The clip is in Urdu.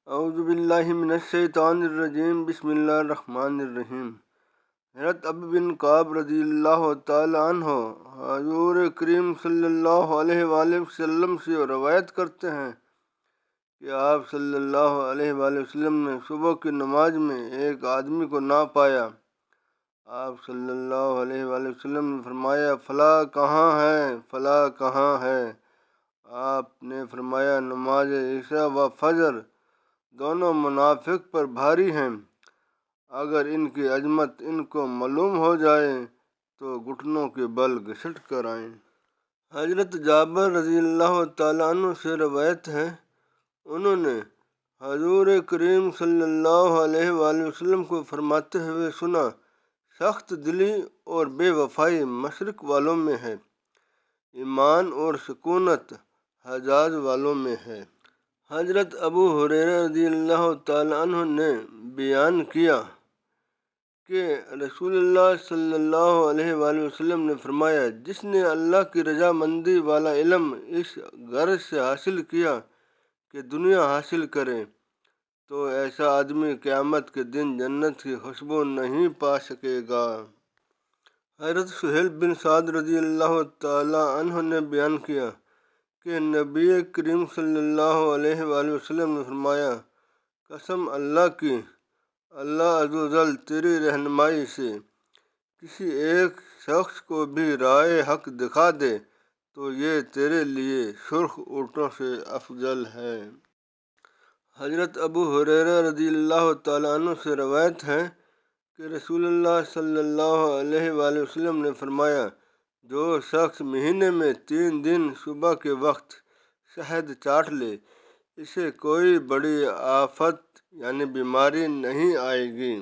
اعوذ باللہ من الشیطان الرجیم، بسم اللہ الرحمن الرحیم۔ حضرت ابی بن کعب رضی اللہ تعالی عنہ حضور کریم صلی اللہ علیہ وآلہ وسلم سے روایت کرتے ہیں کہ آپ صلی اللہ علیہ وآلہ وسلم نے صبح کی نماز میں ایک آدمی کو نہ پایا۔ آپ صلی اللہ علیہ وآلہ وسلم نے فرمایا، فلاں کہاں ہے، فلاں کہاں ہے؟ آپ نے فرمایا، نماز عشاء و فجر دونوں منافق پر بھاری ہیں، اگر ان کی عظمت ان کو معلوم ہو جائے تو گھٹنوں کے بل گھسٹ کر آئیں۔ حضرت جابر رضی اللہ تعالیٰ عنہ سے روایت ہے، انہوں نے حضور کریم صلی اللہ علیہ وآلہ وسلم کو فرماتے ہوئے سنا، سخت دلی اور بے وفائی مشرق والوں میں ہے، ایمان اور سکونت حجاز والوں میں ہے۔ حضرت ابو ہریرہ رضی اللہ تعالیٰ عنہ نے بیان کیا کہ رسول اللہ صلی اللہ علیہ وآلہ وسلم نے فرمایا، جس نے اللہ کی رضامندی والا علم اس غرض سے حاصل کیا کہ دنیا حاصل کرے، تو ایسا آدمی قیامت کے دن جنت کی خوشبو نہیں پا سکے گا۔ حضرت سہیل بن سعد رضی اللہ تعالیٰ عنہ نے بیان کیا کہ نبی کریم صلی اللہ علیہ وآلہ وسلم نے فرمایا، قسم اللہ کی، اللہ عز و جل تیری رہنمائی سے کسی ایک شخص کو بھی راہ حق دکھا دے تو یہ تیرے لیے سرخ اونٹوں سے افضل ہے۔ حضرت ابو ہریرہ رضی اللہ تعالیٰ عنہ سے روایت ہے کہ رسول اللہ صلی اللہ علیہ وآلہ وسلم نے فرمایا، جو شخص مہینے میں 3 دن صبح کے وقت شہد چاٹ لے، اسے کوئی بڑی آفت یعنی بیماری نہیں آئے گی۔